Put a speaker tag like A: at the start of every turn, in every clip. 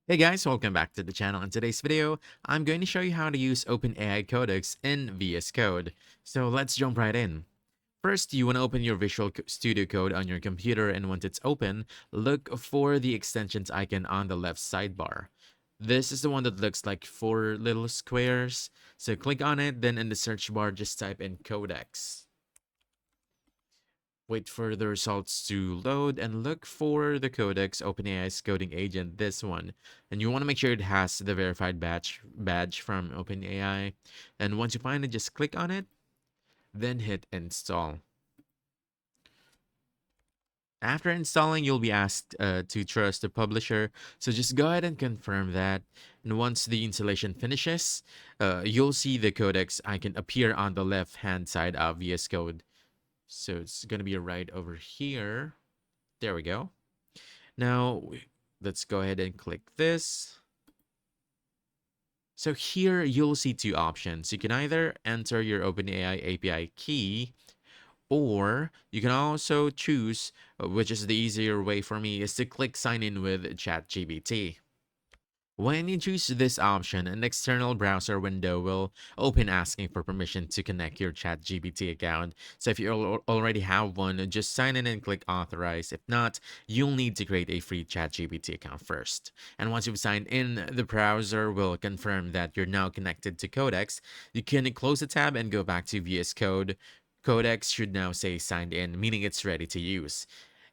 A: Hey guys, welcome back to the channel. In today's video, I'm going to show you how to use OpenAI Codex in VS Code. So let's jump right in. First, you want to open your Studio Code on your computer, and once it's open, look for the extensions icon on the left sidebar. This is the one that looks like four little squares. So click on it, then in the search bar, just type in Codex. Wait for the results to load and look for the Codex OpenAI's coding agent, this one. And you want to make sure it has the verified badge from OpenAI. And once you find it, just click on it, then hit install. After installing, you'll be asked to trust the publisher. So just go ahead and confirm that. And once the installation finishes, you'll see the Codex icon appear on the left-hand side of VS Code. So it's going to be right over here. There we go. Now, let's go ahead and click this. So here you'll see two options. You can either enter your OpenAI API key, or you can also choose, which is the easier way for me, is to click sign in with ChatGPT. When you choose this option, an external browser window will open asking for permission to connect your ChatGPT account. So if you already have one, just sign in and click authorize. If not, you'll need to create a free ChatGPT account first. And once you've signed in, the browser will confirm that you're now connected to Codex. You can close the tab and go back to VS Code. Codex should now say signed in, meaning it's ready to use.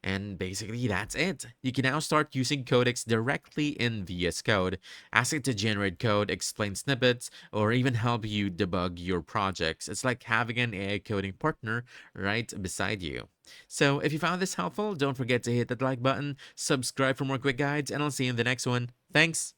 A: And basically, that's it. You can now start using Codex directly in VS Code. Ask it to generate code, explain snippets, or even help you debug your projects. It's like having an AI coding partner right beside you. So if you found this helpful, don't forget to hit that like button, subscribe for more quick guides, and I'll see you in the next one. Thanks!